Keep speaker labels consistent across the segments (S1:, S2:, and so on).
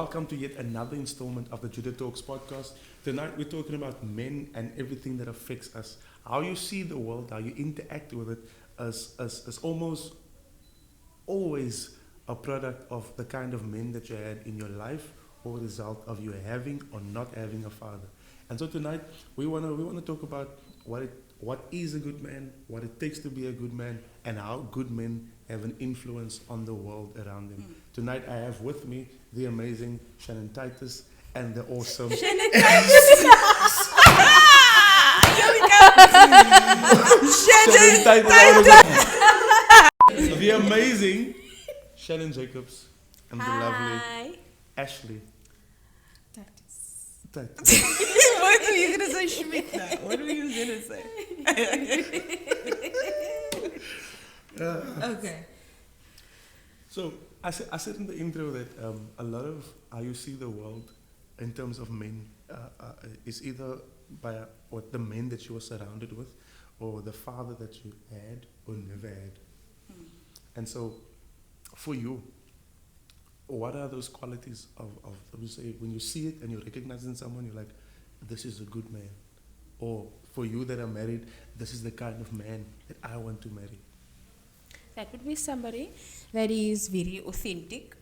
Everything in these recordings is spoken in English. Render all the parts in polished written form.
S1: welcome to yet another installment of the JudahTalks podcast. Tonight we're talking about men and everything that affects us. How you see the world, how you interact with it as almost always a product of the kind of men that you had in your life or a result of you having or not having a father. And so tonight we wanna talk about what is a good man, what it takes to be a good man, and how good men have an influence on the world around them. Tonight I have with me the amazing Shannon Titus and the awesome
S2: Shannon Titus.
S1: Shannon Titus. The amazing Shannon Jacobs and the lovely Ashley Titus.
S2: What were you gonna say, Shmita? What were you gonna say? Okay.
S1: So I said in the intro that a lot of how you see the world in terms of men is either by what the men that you were surrounded with, or the father that you had or never had. And so, for you, what are those qualities of you say when you see it and you recognize in someone, you're like, this is a good man, or for you that are married, this is the kind of man that I want to marry.
S3: That would be somebody that is very authentic,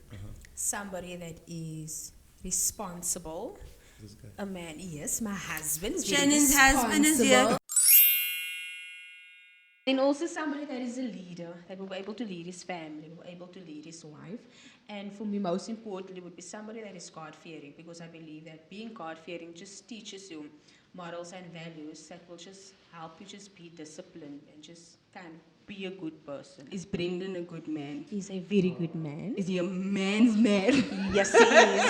S3: somebody that is responsible.
S1: This guy.
S3: A man, yes, my husband.
S2: Shannon's husband is here.
S3: And also somebody that is a leader, that will be able to lead his family, will be able to lead his wife. And for me, most importantly, would be somebody that is God-fearing, because I believe that being God-fearing just teaches you morals and values that will just help you just be disciplined and just kind of be a good person.
S2: Is Brendan a good man?
S3: He's a very good man.
S2: Is he a man's man?
S3: Yes, he is.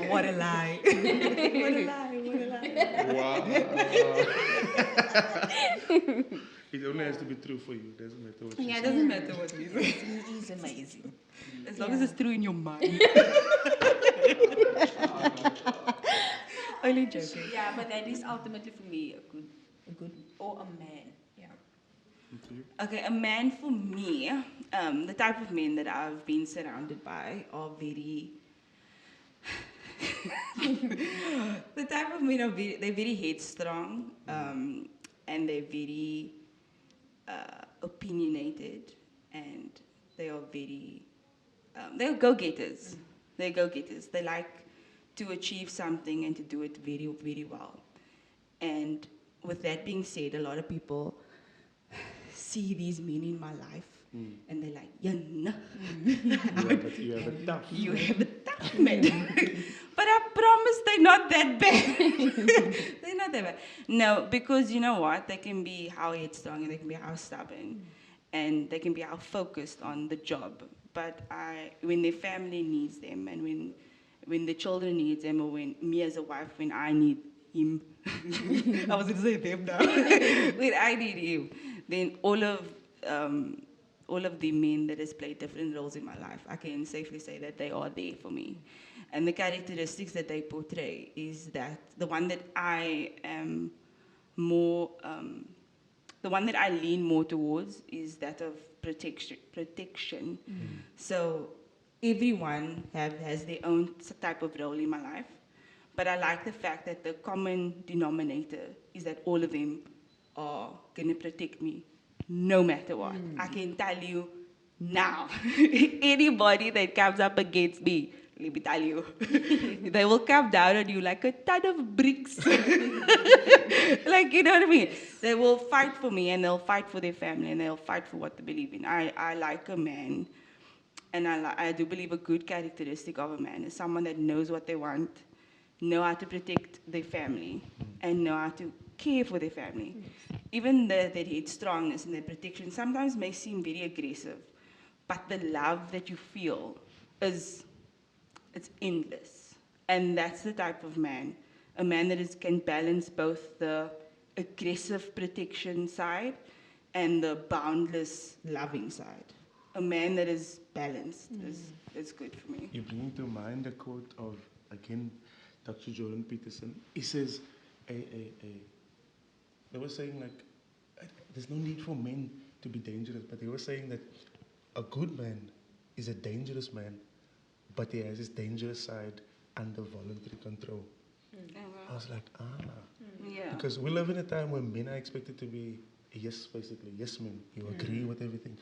S2: What a lie. What a lie, what a lie.
S1: Wow. It only has to be true for you. Doesn't matter what you
S2: Yeah, it
S1: say.
S2: doesn't matter what we say.
S3: He is amazing.
S2: As long as it's true in your mind. Only joking.
S3: Yeah, but that is ultimately for me a good, or a man. Yeah.
S2: Okay, a man for me, the type of men that I've been surrounded by are very... the type of men are they're very headstrong, and they're very opinionated, and they are very... they're go-getters. They're go-getters. They like to achieve something and to do it very, very well. And with that being said, a lot of people see these men in my life, and they're like, yeah, no.
S1: You have a tough.
S2: You have a tough man. But I promise they're not that bad. They're not that bad. No, because you know what? They can be how headstrong, and they can be how stubborn, and they can be how focused on the job. But when their family needs them, and when the children need them, or when me as a wife, when I need him, I was going to say them now. When I need him, then all of the men that has played different roles in my life, I can safely say that they are there for me. And the characteristics that they portray is that the one that I am more, the one that I lean more towards is that of protection. So everyone has their own type of role in my life, but I like the fact that the common denominator is that all of them are going to protect me no matter what. I can tell you now, anybody that comes up against me, let me tell you, they will come down on you like a ton of bricks. Like, you know what I mean? They will fight for me, and they'll fight for their family, and they'll fight for what they believe in. I like a man, and I do believe a good characteristic of a man is someone that knows what they want, know how to protect their family, and know how to care for their family. Even their headstrongness and their protection sometimes may seem very aggressive, but the love that you feel it's endless. And that's the type of man, a man that can balance both the aggressive protection side and the boundless loving side. A man that is balanced is good for me.
S1: You bring to mind a quote of, again, Dr. Jordan Peterson. He says, they were saying like, there's no need for men to be dangerous, but they were saying that a good man is a dangerous man, but he has his dangerous side under voluntary control. I was like,
S2: Yeah.
S1: because we live in a time where men are expected to be yes, basically, yes men. You agree with everything.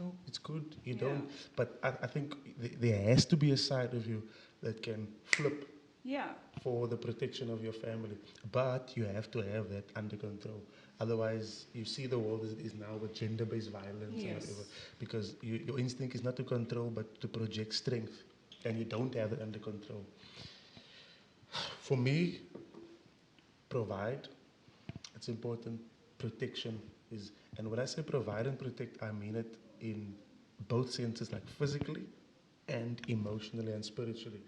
S1: No, it's good. You
S2: Yeah.
S1: don't. But I think there has to be a side of you that can flip
S2: Yeah.
S1: for the protection of your family. But you have to have that under control. Otherwise, you see the world as it is now with gender-based violence and
S3: Yes.
S1: whatever. Because your instinct is not to control, but to project strength. And you don't have it under control. For me, provide. It's important. Protection is, and when I say provide and protect, I mean it in both senses, like physically and emotionally and spiritually.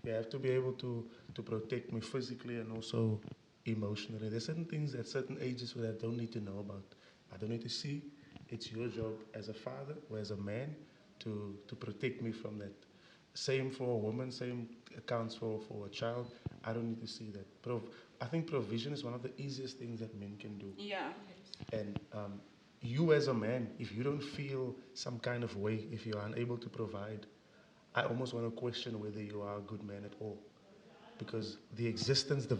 S1: You have to be able to protect me physically and also emotionally. There's certain things at certain ages where I don't need to know about. I don't need to see. It's your job as a father or as a man to protect me from that. Same for a woman, same accounts for a child. I don't need to see that. I think provision is one of the easiest things that men can do.
S2: Yeah.
S1: And you as a man, if you don't feel some kind of way, if you are unable to provide, I almost want to question whether you are a good man at all. Because the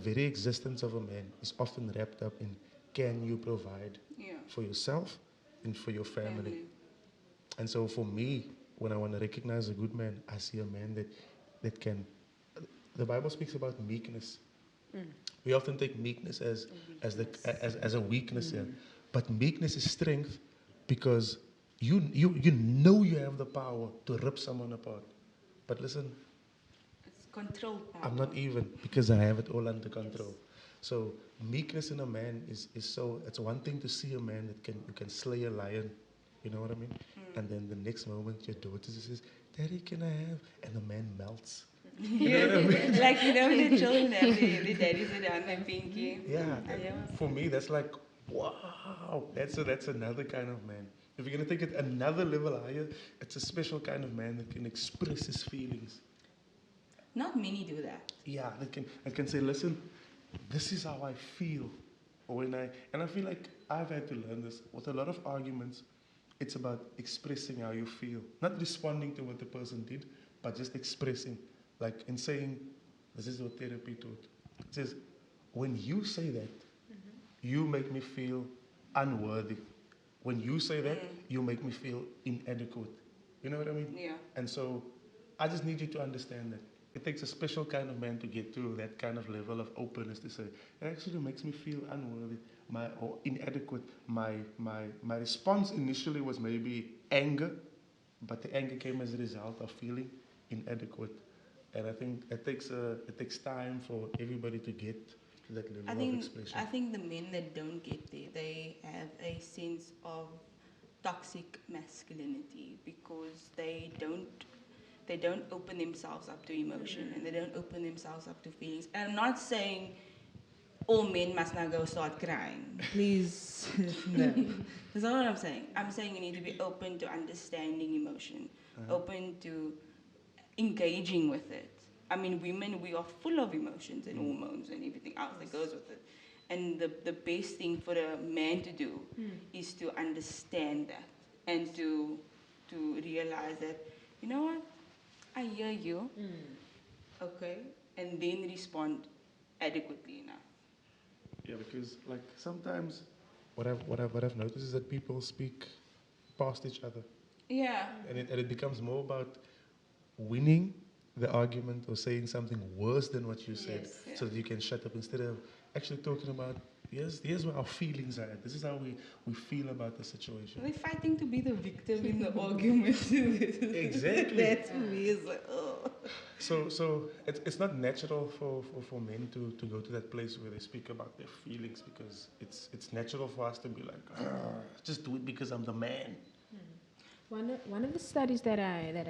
S1: very existence of a man is often wrapped up in, can you provide
S2: Yeah.
S1: for yourself and for your family? And so for me, when I want to recognize a good man, I see a man that can. The Bible speaks about meekness. We often take meekness as a weakness here, but meekness is strength because you know you have the power to rip someone apart. But listen,
S2: It's control power.
S1: I'm not even because I have it all under control. So meekness in a man is so it's one thing to see a man that can slay a lion, you know what I mean? And then the next moment your daughter says, "Daddy, can I have?" And the man melts. You know what I mean?
S2: Like, when the children have the daddies around their pinky.
S1: Yeah.
S2: I know.
S1: For me, that's like wow. That's another kind of man. If you're gonna take it another level higher, it's a special kind of man that can express his feelings.
S2: Not many do that.
S1: Yeah, I can say, listen, this is how I feel. And I feel like I've had to learn this with a lot of arguments. It's about expressing how you feel, not responding to what the person did, but just expressing, like in saying, this is what therapy taught. It says, when you say that, you make me feel unworthy. When you say that, you make me feel inadequate. You know what I mean?
S2: Yeah.
S1: And so I just need you to understand that it takes a special kind of man to get to that kind of level of openness to say, it actually makes me feel unworthy or inadequate. My response initially was maybe anger, but the anger came as a result of feeling inadequate. And I think it takes time for everybody to get to that level of expression.
S2: I think the men that don't get there, they have a sense of toxic masculinity because they don't open themselves up to emotion and they don't open themselves up to feelings. And I'm not saying all men must now go start crying. Please, no. That's not what I'm saying. I'm saying you need to be open to understanding emotion, open to engaging with it. I mean, women, we are full of emotions and hormones and everything else that goes with it. And the best thing for a man to do is to understand that and to realize that, you know what, I hear you, okay, and then respond adequately enough.
S1: Yeah, because like sometimes what I've noticed is that people speak past each other,
S2: Yeah,
S1: and it becomes more about winning the argument or saying something worse than what you said,
S2: Yes.
S1: so that you can shut up instead of actually talking about here's where our feelings are at. This is how we feel about the situation.
S2: they're fighting to be the victim in the argument.
S1: Exactly.
S2: That's me. It's like, oh.
S1: So it's not natural for men to go to that place where they speak about their feelings because it's natural for us to be like, just do it because I'm the man.
S3: One of the studies that I read,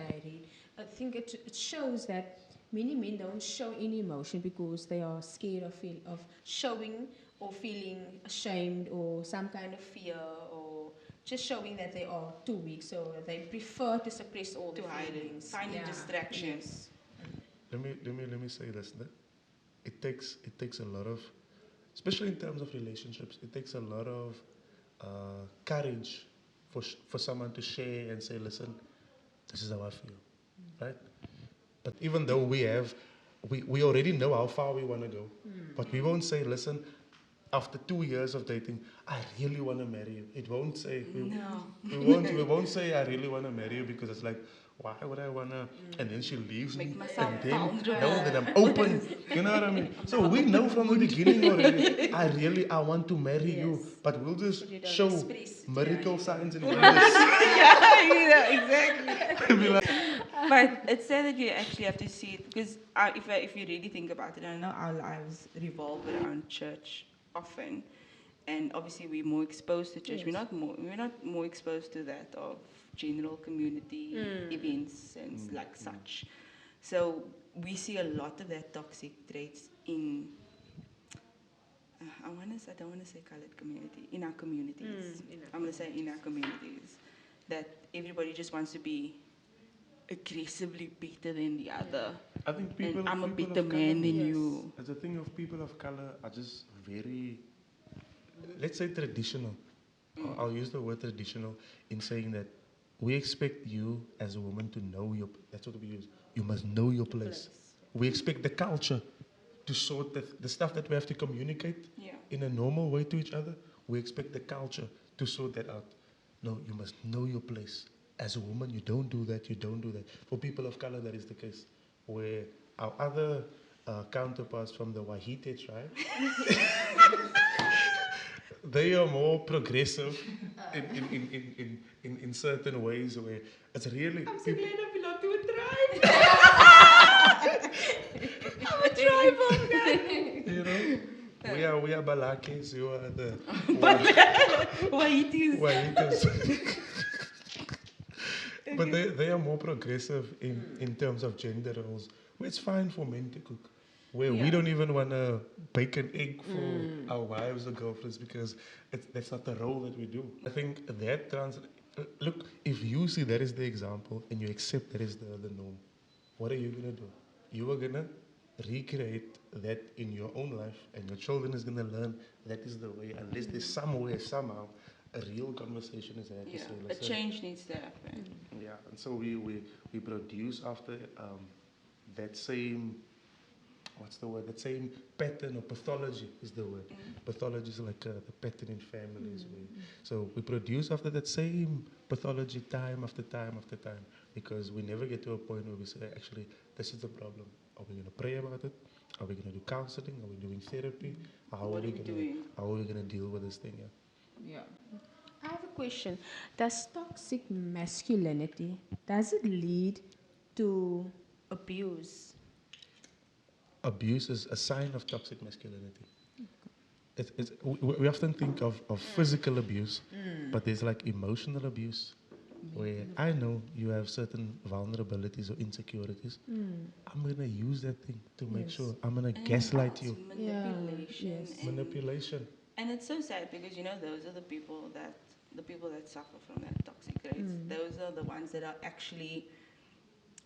S3: I think it shows that many men don't show any emotion because they are scared of showing or feeling ashamed or some kind of fear or just showing that they are too weak. So they prefer to suppress all
S2: To
S3: the
S2: hide it,
S3: feelings.
S2: find a distraction.
S3: Yes.
S1: Let me say this. It takes a lot of, especially in terms of relationships, it takes a lot of courage for someone to share and say, listen, this is how I feel, right? But even though we already know how far we want to go, but we won't say, listen, after 2 years of dating, I really want to marry you. It won't say,
S2: No.
S1: we won't say, I really want to marry you, because it's like, why would I want to? And then she leaves
S2: Make
S1: me.
S2: myself
S1: And then,
S2: vulnerable.
S1: no, that I'm open. You know what I mean? So we know from the beginning already, I want to marry you.
S3: Yes.
S1: But we'll just
S3: But you don't
S1: show
S3: express it,
S1: miracle
S3: yeah.
S1: signs and wonders.
S2: Exactly. But it's sad that you actually have to see it because if you really think about it, I know our lives revolve around church often, and obviously we're more exposed to church.
S3: Yes.
S2: We're not more exposed to that of general community events and like such. So we see a lot of that toxic traits in. I don't want to say colored community in our communities. I'm going to say in our communities that everybody just wants to be aggressively better than the other.
S1: I think
S2: And I'm a
S1: people
S2: better
S1: of color,
S2: man than
S3: Yes.
S2: you.
S1: as a thing of people of color, are just very, let's say, traditional. I'll use the word traditional in saying that we expect you as a woman to know your, that's what we use. You must know your place. We expect the culture to sort the stuff that we have to communicate
S2: Yeah.
S1: in a normal way to each other. We expect the culture to sort that out. No, you must know your place. As a woman, you don't do that, you don't do that. For people of color, that is the case. Where our other counterparts from the Wahite tribe, they are more progressive in certain ways where it's really.
S2: I'm so glad I belong to a tribe. I'm a tribal guy.
S1: You know, we are Balakis, you are the
S2: Waitis.
S1: Wahitas. But they are more progressive in terms of gender roles. Where it's fine for men to cook. Where we
S2: Yeah.
S1: don't even want to bake an egg for our wives or girlfriends because that's not the role that we do. I think that look, if you see that is the example and you accept that is the norm, what are you going to do? You are going to recreate that in your own life, and your children is going to learn that is the way, unless there's somewhere, somehow, a real conversation is had to
S2: Yeah,
S1: say,
S2: a
S1: listen,
S2: change needs to happen.
S1: yeah, and so we produce after that same, what's the word? That same pattern or pathology is the word. Pathology is like the pattern in families. So we produce after that same pathology time after time after time because we never get to a point where we say, actually, this is the problem. Are we going to pray about it? Are we going to do counseling? Are we doing therapy?
S2: What are we doing?
S1: How are we going to deal with this thing? Yeah.
S3: Yeah. I have a question. Does toxic masculinity, does it lead to abuse?
S1: Abuse is a sign of toxic masculinity. We often think of physical abuse, but there's like emotional abuse, where I know you have certain vulnerabilities or insecurities. I'm going to use that thing to make
S3: Yes.
S1: sure. I'm going to
S2: And
S1: gaslight
S2: it's
S1: you.
S2: manipulation.
S3: yes.
S2: And,
S1: Manipulation.
S2: and it's so sad because those are the people that suffer from that toxic traits. Those are the ones that are actually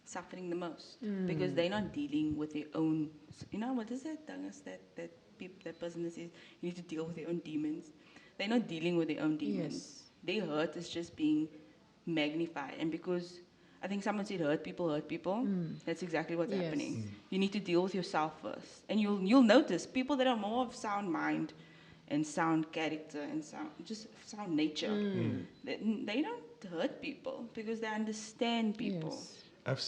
S2: suffering the most because they're not dealing with their own. What is that? That person that says you need to deal with your own demons. They're not dealing with their own demons. Their hurt is just being magnified, and because I think someone said hurt people, that's exactly what's
S3: Yes.
S2: happening. You need to deal with yourself first, and you'll notice people that are more of sound mind and sound character and sound nature. They don't hurt people because they understand people.
S3: Yes.
S1: I've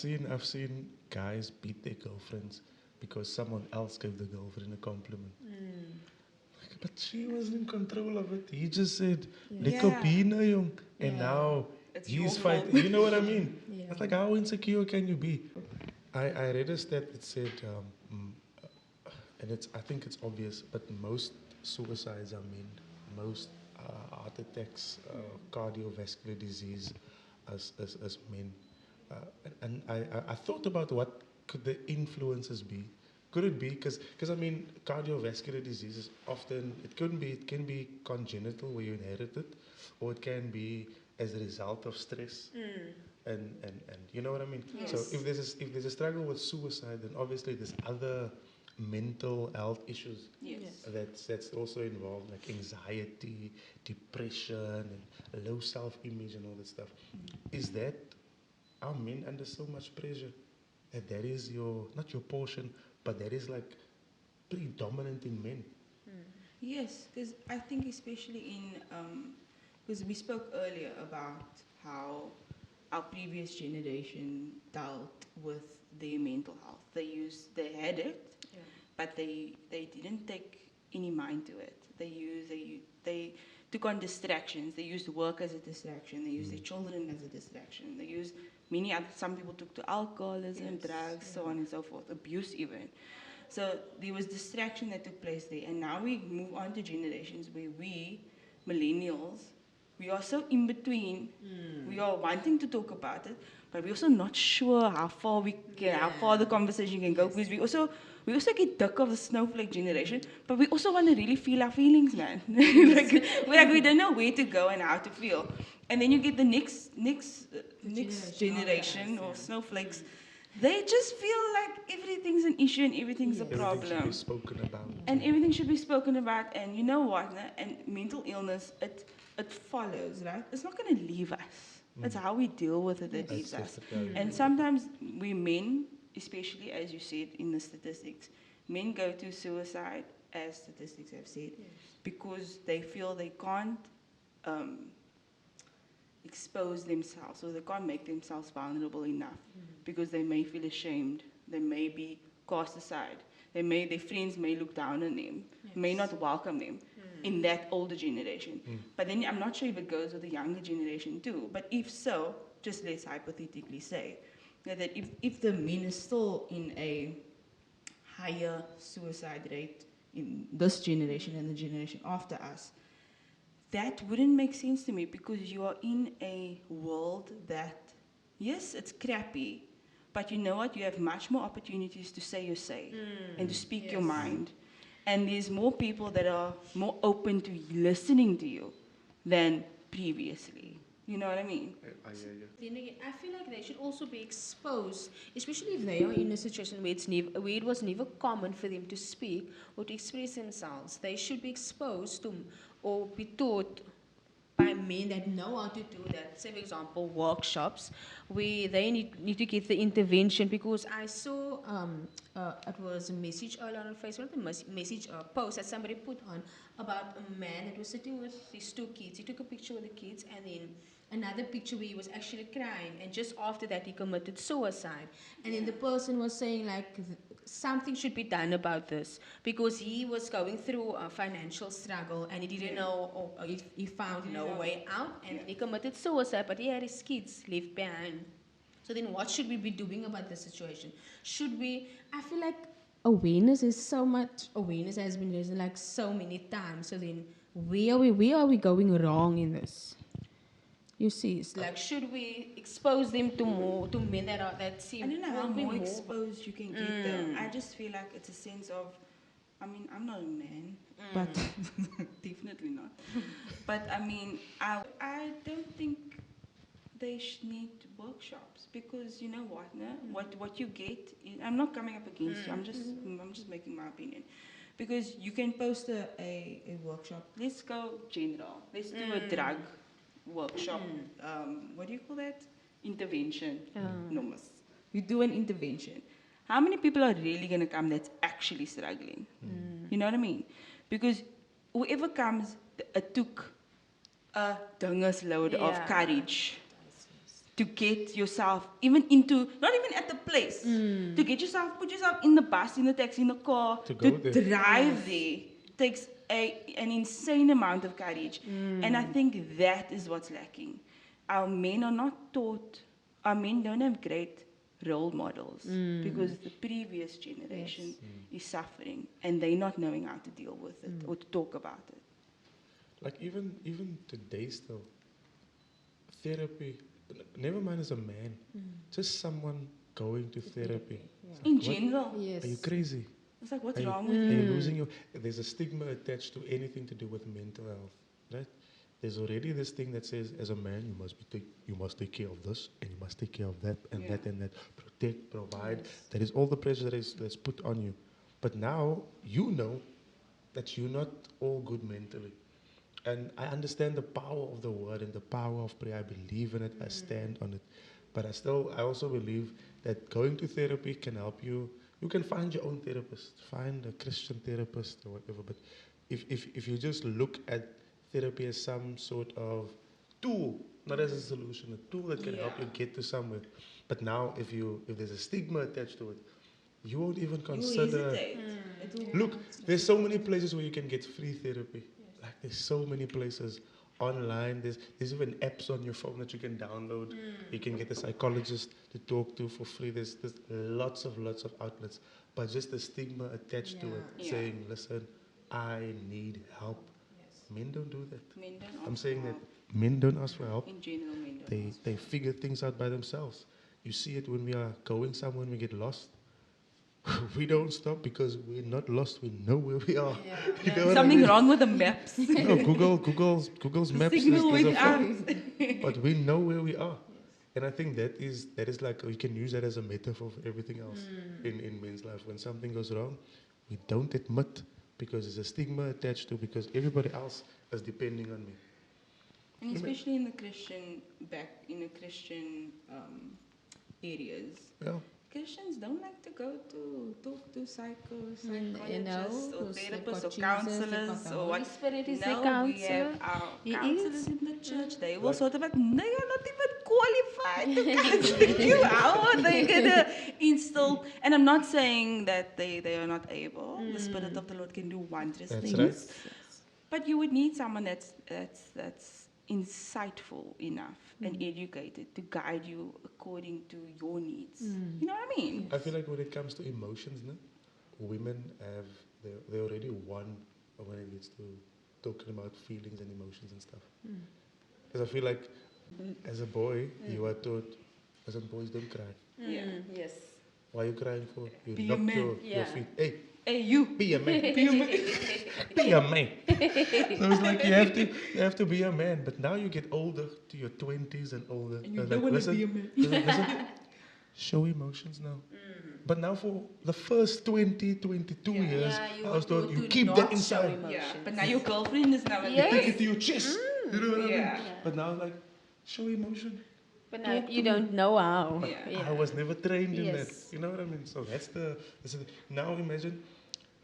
S1: seen guys beat their girlfriends because someone else gave the girlfriend a compliment. But she was in control of it. He just said,
S2: Yeah.
S1: "Lekker bina, jong." And
S3: Yeah.
S1: now
S2: It's
S1: he's
S2: your
S1: fighting.
S2: fault.
S1: You know what I mean?
S3: Yeah.
S1: It's like, how insecure can you be? I read a stat that said, and I think it's obvious, but most suicides are men. Most heart attacks, cardiovascular disease as men. And I thought about what could the influences be. Could it be because I mean cardiovascular diseases often it can be congenital where you inherit it, or it can be as a result of stress. And you know what I mean. So
S3: Yes.
S1: if there's a struggle with suicide, then obviously there's other mental health issues
S2: Yes.
S1: that's also involved, like anxiety, depression, and low self-image and all that stuff. Is that are men under so much pressure and that is your, not your portion, but that is like predominant in men.
S2: Yes, because I think especially in, because we spoke earlier about how our previous generation dealt with their mental health. They had it,
S3: Yeah.
S2: but they didn't take any mind to it. They took on distractions. They used work as a distraction. They used their children as a distraction. They used many other. Some people took to alcoholism,
S3: Yes,
S2: drugs, so
S3: yeah.
S2: on and so forth, abuse even. So there was distraction that took place there, and now we move on to generations where we, millennials, we are so in between. We are wanting to talk about it, but we're also not sure how far we can, how far the conversation can go.
S3: Yes.
S2: Because we also get duck of the snowflake generation, but we also want to really feel our feelings, man. We don't know where to go and how to feel. And then you get the next
S3: generation
S2: generation
S3: after us,
S2: or
S3: yeah.
S2: snowflakes. They just feel like everything's an issue and everything's a
S3: Yes.
S1: Everything should be
S2: problem.
S1: spoken about.
S2: And everything should be spoken about. And you know what? Né? And mental illness, it follows, right? It's not going to leave us. It's how we deal with it that
S1: I
S2: leaves us.
S1: definitely agree
S2: And
S1: with
S2: sometimes we men, especially as you said in the statistics, men go to suicide, as statistics have said, because they feel they can't um, expose themselves or they can't make themselves vulnerable enough because they may feel ashamed. They may be cast aside. Their friends may look down on them, may not welcome them in that older generation. But then I'm not sure if it goes with the younger generation too. But if so, just let's hypothetically say that if the men is still in a higher suicide rate in this generation and the generation after us, that wouldn't make sense to me because you are in a world that, yes, it's crappy, but you know what? You have much more opportunities to say your say and to speak your
S3: Yes.
S2: mind. And there's more people that are more open to listening to you than previously. You know what I mean?
S1: I hear you.
S3: Then again, I feel like they should also be exposed, especially if they are in a situation where where it was never common for them to speak or to express themselves. They should be exposed to or be taught by men that know how to do that. Say, for example, workshops where they need to get the intervention because I saw it was a message earlier on Facebook, the message post that somebody put on about a man that was sitting with his two kids. He took a picture with the kids and then another picture where he was actually crying, and just after that he committed suicide. And then the person was saying like something should be done about this because he was going through a financial struggle and he didn't know, or he found no way out, and he committed suicide, but he had his kids left behind. So then what should we be doing about this situation? Should we, I feel like awareness is so much, awareness has been raised like so many times, so then where are we going wrong in this? You see, it's like, should we expose them to more, to men that seem
S2: I don't know how
S3: will be
S2: more exposed you can get though. I just feel like it's a sense of, I mean, I'm not a man, but definitely not. But I mean, I don't think they need workshops because you know what, no? What you get, I'm not coming up against you. I'm just making my opinion. Because you can post a workshop. Let's go general. Let's do a drug workshop. What do you call that? Intervention. Nomus. You do an intervention. How many people are really going to come that's actually struggling? You know what I mean? Because whoever comes, it took a dingus load of courage to get yourself even into, not even at the place, to get yourself, put yourself in the bus, in the taxi, in the car,
S1: To go there.
S2: drive there takes an insane amount of courage. And I think that is what's lacking. Our men are not taught, our men don't have great role models because the previous generation is suffering and they're not knowing how to deal with it or to talk about it.
S1: Like even today still, therapy, never mind as a man, just someone going to therapy. It's
S2: In
S1: like, what?
S2: general,
S3: yes.
S1: Are you crazy?
S2: it's like, what's
S1: Are you,
S2: wrong with
S1: are
S2: you?
S1: you losing your? There's a stigma attached to anything to do with mental health, right? There's already this thing that says, as a man, you must take care of this, and you must take care of that, and that, and that. Protect, provide. That is all the pressure that's put on you. But now you know that you're not all good mentally. And I understand the power of the word and the power of prayer. I believe in it. I stand on it. But I also believe that going to therapy can help you. You can find your own therapist, find a Christian therapist or whatever. But if you just look at therapy as some sort of tool, not as a solution, a tool that can help you get to somewhere. But now, if there's a stigma attached to it, you won't even
S2: You
S1: consider.
S2: hesitate. It will-
S1: Look, there's so many places where you can get free therapy. Like there's so many places online. There's even apps on your phone that you can download. You can get a psychologist to talk to for free. There's lots of outlets, but just the stigma attached to it,
S2: Yeah.
S1: saying, "Listen, I need help." Men don't do that.
S2: Men don't ask
S1: I'm
S2: for
S1: saying that
S2: help.
S1: men don't ask for help.
S2: In general, men don't
S1: They
S2: ask
S1: they figure things out by themselves. You see it when we are going somewhere and we get lost. We don't stop because we're not lost. We know where we are. You know what I
S2: Something
S1: mean?
S2: wrong with the maps.
S1: No, Google's maps is
S2: Signal went
S1: a
S2: out.
S1: but we know where we are. And I think that is like we can use that as a metaphor for everything else in men's life. When something goes wrong, we don't admit because there's a stigma attached to because everybody else is depending on me.
S2: And especially in the Christian areas,
S1: Yeah.
S2: Christians don't like to go to talk to psychologists or
S3: because they've
S2: therapists
S3: got
S2: or
S3: Jesus, they've got
S2: counselors
S3: the
S2: or
S3: Holy
S2: what.
S3: Spirit is their
S2: No, we
S3: counselor.
S2: have our
S3: He
S2: counselors
S3: is.
S2: in the church. They will
S1: Like-
S2: sort of like, no, you're not even qualified to counsel you. How are they gonna instill? And I'm not saying that they are not able. The Spirit of the Lord can do wondrous
S1: That's
S2: things.
S1: right.
S2: But you would need someone that's insightful enough and educated to guide you according to your needs. You know what I mean?
S1: I feel like when it comes to emotions, no? Women have they already won when it gets to talking about feelings and emotions and stuff. Because I feel like as a boy, you are taught, listen, boys don't cry.
S2: Yeah. Yes.
S1: Why are you crying for? You
S2: Be a
S1: knocked
S2: man.
S1: your
S3: Yeah.
S1: feet. Hey,
S2: Hey, you.
S1: be a man.
S2: Be a man.
S1: Be a man. So it's like you have to be a man. But now you get older to your 20s and older.
S2: And you
S1: like,
S2: don't want to
S1: listen,
S2: be a man.
S1: listen, show emotions now. But now for the first 20, 22
S2: Yeah.
S1: years,
S3: Yeah,
S1: I was
S3: you
S1: told you
S3: do
S1: keep
S3: not
S1: that
S3: show
S1: inside.
S3: emotions.
S2: Yeah. But now your girlfriend is now.
S3: Yes.
S1: Take it to your chest. You know what I mean?
S2: Yeah.
S1: But now like, show emotion.
S3: But now
S1: Talk
S3: you
S1: to me.
S3: don't know how.
S1: But
S2: Yeah.
S1: I was never trained in
S3: Yes.
S1: that. You know what I mean? So now imagine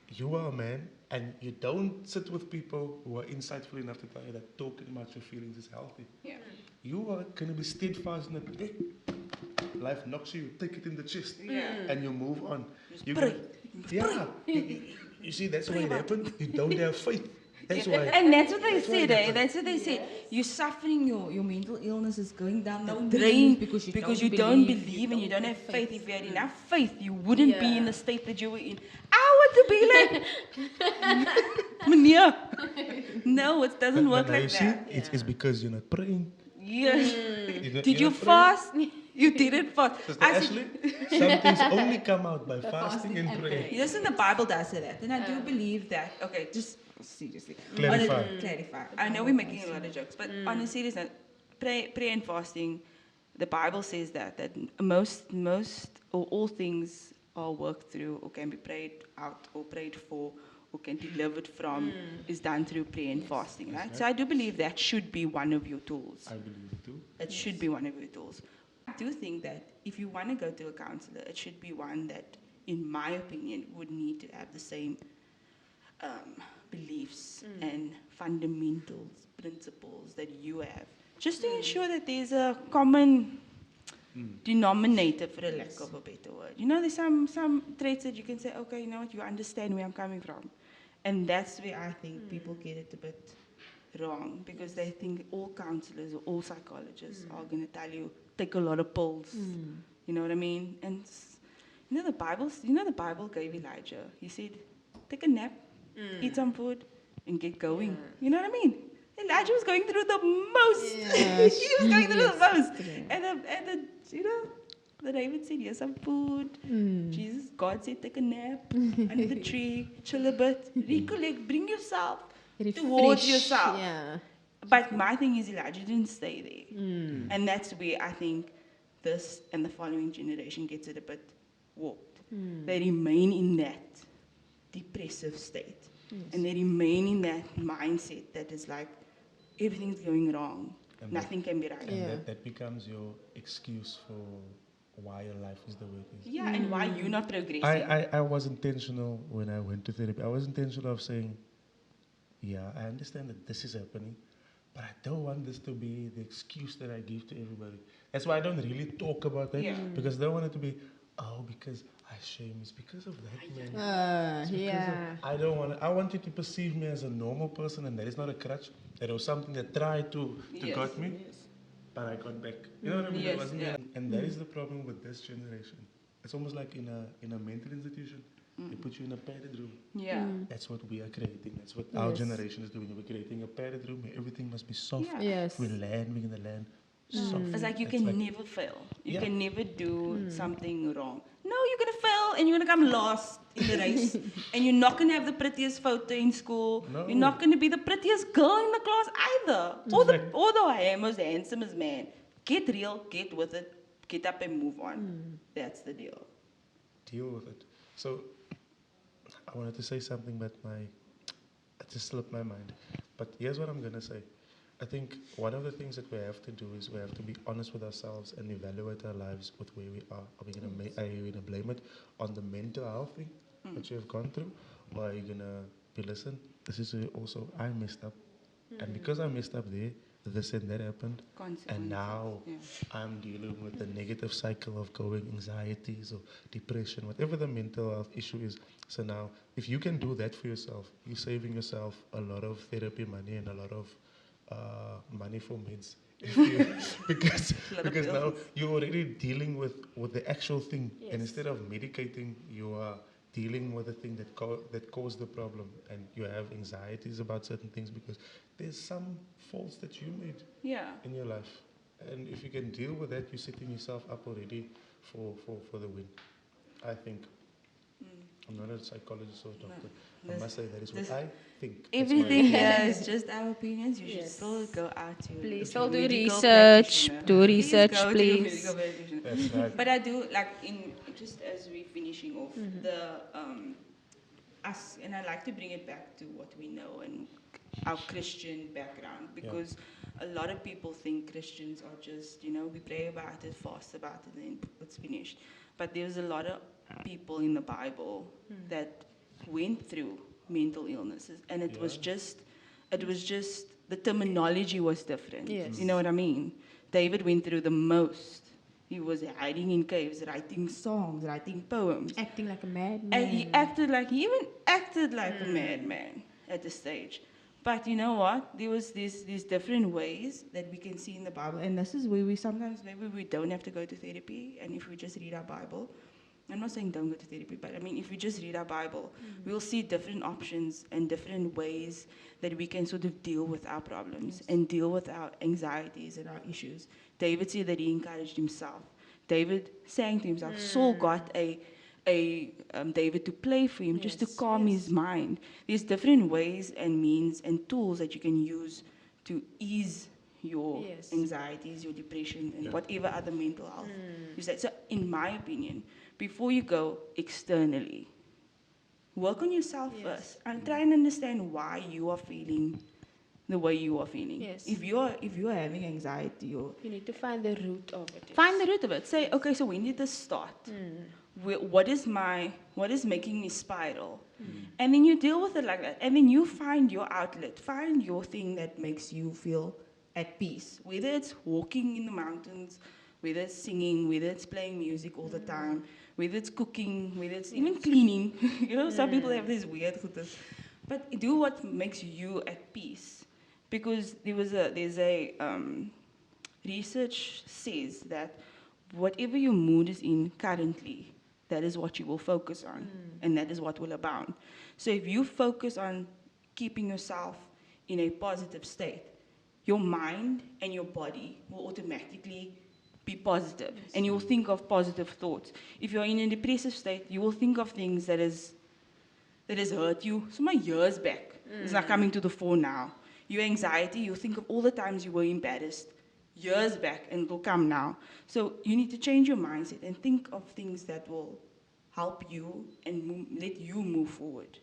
S1: you are a man and you don't sit with people who are insightful enough to tell you that talking about your feelings is healthy.
S2: Yeah.
S1: You are going to be steadfast in it. Hey, life knocks you, take it in the chest,
S2: Yeah.
S1: and you move on.
S2: Just
S1: You
S2: pray.
S1: yeah. You see, that's why it happened. You don't have faith. That's why.
S2: And that's what they
S1: That's why
S2: said,
S1: it
S2: eh?
S1: happened.
S2: That's what they said. You're suffering, your mental illness is going down the
S3: Don't
S2: drain
S3: believe
S2: because
S3: you
S2: you
S3: don't
S2: don't
S3: believe,
S2: believe and you don't have faith.
S3: faith.
S2: If you had enough faith, you wouldn't be in the
S3: Yeah.
S2: state that you were in. I want to be like, Meneer. No, it doesn't work
S1: But now
S2: like
S1: you see,
S2: that.
S1: it's because you're not praying.
S2: Yes.
S1: You're
S2: Did you
S1: not praying.
S2: fast? You didn't fast.
S1: Sister
S2: I said,
S1: Ashley, some things only come out by fasting
S3: fasting
S1: and
S3: and
S1: praying.
S3: praying.
S2: yes, in the Bible does say that, and I do believe that. Okay, just seriously.
S1: Clarify.
S2: On a- clarify. I know we're making a lot of jokes, but on a serious note, prayer and fasting, the Bible says that most or all things are worked through or can be prayed out or prayed for or can be delivered from is done through prayer and fasting, right? So I do believe that should be one of your tools.
S1: I believe it too.
S2: It should be one of your tools. I do think that if you want to go to a counselor, it should be one that, in my opinion, would need to have the same beliefs and fundamentals, principles that you have, just to ensure that there's a common denominator, for the lack of a better word. You know, there's some traits that you can say, okay, you know what, you understand where I'm coming from. And that's where I think people get it a bit wrong, because they think all counselors or all psychologists are going to tell you, take a lot of pills. You know what I mean? And you know the Bible gave Elijah. He said, take a nap, eat some food, and get going. You know what I mean? Elijah was going through the most.
S3: Yeah,
S2: he was going through the most.
S3: true.
S2: And the David said, here's some food. God said, take a nap under the tree, chill a bit, recollect, bring yourself towards
S3: Refresh,
S2: yourself.
S3: Yeah.
S2: But my thing is, Elijah didn't stay there. And that's where I think this and the following generation gets it a bit warped. They remain in that depressive state. And they remain in that mindset that is like, everything's going wrong.
S1: And that-
S2: Nothing can be right.
S1: And
S3: Yeah.
S1: that becomes your excuse for why your life is the way it is.
S2: Yeah, and why you're not progressing.
S1: I was intentional when I went to therapy. I was intentional of saying, yeah, I understand that this is happening, but I don't want this to be the excuse that I give to everybody. That's why I don't really talk about that,
S2: Yeah.
S1: because I don't want it to be, oh, because I shame. It's because of that, man. It's because
S3: Yeah.
S1: of, I don't want. I want you to perceive me as a normal person, and that is not a crutch. That was something that tried to
S2: Yes.
S1: got me, but I got back. You know what I mean?
S2: Yes,
S1: It wasn't
S2: yeah.
S1: and that is the problem with this generation. It's almost like in a mental institution. They put you in a padded room.
S2: Yeah.
S1: That's what we are creating. That's what our
S3: Yes.
S1: generation is doing. We're creating a padded room where everything must be soft.
S2: Yeah.
S3: Yes.
S1: We're in the land soft.
S2: It's like you
S1: It's
S2: can
S1: like-
S2: never fail. You
S1: Yeah.
S2: can never do something wrong. No, you're gonna fail and you're gonna come last in the race. And you're not gonna have the prettiest photo in school.
S1: No.
S2: You're not gonna be the prettiest girl in the class either. Or the most handsomest man. Get real, get with it, get up and move on. That's the deal.
S1: Deal with it. So I wanted to say something, but it just slipped my mind. But here's what I'm gonna say. I think one of the things that we have to do is we have to be honest with ourselves and evaluate our lives with where we are. Are we gonna blame it on the mental health thing that you have gone through, or are you gonna be listen? This is also I messed up, and because I messed up there, this and that happened, and
S2: Consequences,
S1: now
S2: yeah.
S1: I'm dealing with the negative cycle of going anxieties or depression, whatever the mental health issue is. So now, if you can do that for yourself, you're saving yourself a lot of therapy money and a lot of money for meds. If you, because
S2: Lot of
S1: because now
S2: bills.
S1: you're already dealing with the actual thing,
S3: Yes.
S1: and instead of medicating, you are dealing with the thing that caused the problem, and you have anxieties about certain things because there's some faults that you made
S2: Yeah.
S1: in your life. And if you can deal with that, you're setting yourself up already for the win. I think. I'm not a psychologist or doctor. I
S2: This-
S1: must say that is what
S2: this-
S1: I think. That's my
S2: Everything
S1: opinion.
S2: here is just our opinions. You should
S3: Yes.
S2: still go out to
S3: Please
S2: a
S3: still do
S2: medical
S3: research.
S2: practitioner.
S3: Do research,
S2: go to a
S3: please.
S2: medical practitioner.
S1: That's right.
S2: But I do like just as we're finishing off the us, and I like to bring it back to what we know and our Christian background, because a lot of people think Christians are just we pray about it, fast about it, and then it's finished. But there's a lot of people in the Bible that went through mental illnesses, and it was just the terminology was different.
S3: Yes.
S2: You know what I mean? David went through the most. He was hiding in caves, writing songs, writing poems.
S3: Acting like a madman.
S2: And he even acted like a madman at the stage. But you know what? There was these different ways that we can see in the Bible, and this is where we sometimes maybe we don't have to go to therapy, and if we just read our Bible. I'm not saying don't go to therapy, but I mean, if we just read our Bible, we'll see different options and different ways that we can sort of deal with our problems and deal with our anxieties and our issues. David said that he encouraged himself. David sang to himself. Saul got David to play for him just to
S3: Yes,
S2: calm
S3: yes.
S2: his mind. There's different ways and means and tools that you can use to ease your
S3: Yes.
S2: anxieties, your depression, and whatever other mental health you said. So, in my opinion, before you go externally, work on yourself
S3: Yes.
S2: first and try and understand why you are feeling the way you are feeling.
S3: Yes.
S2: If you're having anxiety, or
S3: You need to find the root of it.
S2: find the root of it. Say, okay, so when did this start? What is making me spiral? And then you deal with it like that. And then you find your outlet. Find your thing that makes you feel at peace. Whether it's walking in the mountains, whether it's singing, whether it's playing music all the time, whether it's cooking, whether it's even cleaning. Some people have this weird things. But do what makes you at peace. Because there's a research says that whatever your mood is in currently, that is what you will focus on, and that is what will abound. So if you focus on keeping yourself in a positive state, your mind and your body will automatically be positive, and you will think of positive thoughts. If you're in a depressive state, you will think of things that has hurt you some years back. It's not coming to the fore now. Your anxiety, you think of all the times you were embarrassed years back, and it will come now. So you need to change your mindset and think of things that will help you and let you move forward.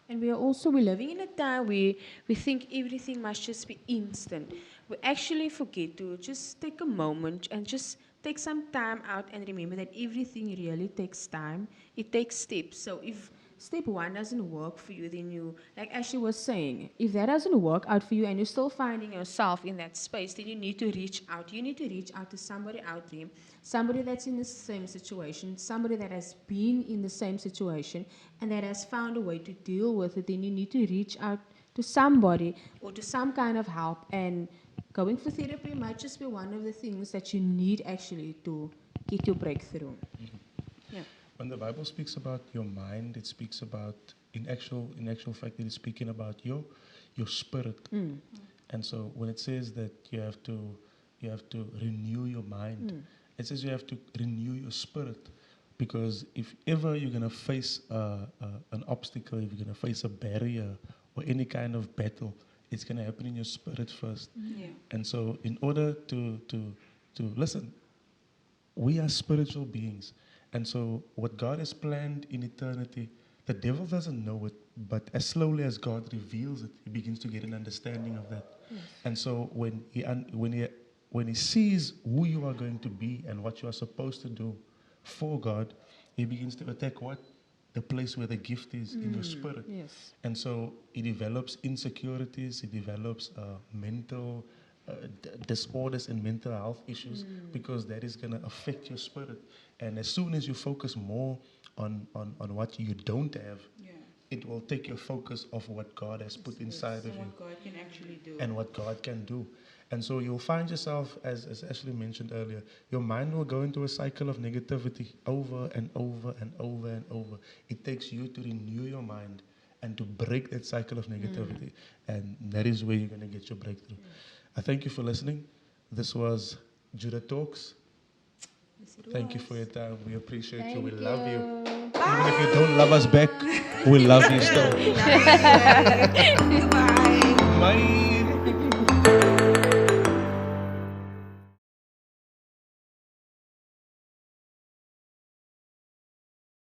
S3: And we're living in a time where we think everything must just be instant. We actually forget to just take a moment and just take some time out and remember that everything really takes time. It takes steps. So if step one doesn't work for you, then you, like Ashley was saying, if that doesn't work out for you and you're still finding yourself in that space, then you need to reach out. You need to reach out to somebody out there, somebody that's in the same situation, somebody that has been in the same situation and that has found a way to deal with it. Then you need to reach out to somebody or to some kind of help. And going for therapy might just be one of the things that you need actually to get your breakthrough. Yeah.
S1: When the Bible speaks about your mind, it speaks about in actual fact it is speaking about your spirit. And so when it says that you have to renew your mind, it says you have to renew your spirit. Because if ever you're gonna face an obstacle, if you're gonna face a barrier or any kind of battle, it's gonna happen in your spirit first.
S2: Yeah.
S1: And so in order to listen, we are spiritual beings. And so what God has planned in eternity, the devil doesn't know it, but as slowly as God reveals it, he begins to get an understanding of that. And so when he sees who you are going to be and what you are supposed to do for God, he begins to attack what? The place where the gift is in your spirit.
S3: Yes.
S1: And so it develops insecurities, it develops mental disorders and mental health issues because that is going to affect your spirit. And as soon as you focus more on what you don't have,
S2: Yeah.
S1: it will take your focus off what God has put inside
S2: So
S1: of you
S2: what God can actually do.
S1: and what God can do. And so you'll find yourself, as Ashley mentioned earlier, your mind will go into a cycle of negativity over and over and over and over. It takes you to renew your mind and to break that cycle of negativity. And that is where you're going to get your breakthrough. I thank you for listening. This was Judah Talks. Thank you for your time. We appreciate you. We love you. Even if you don't love us back, we love you still.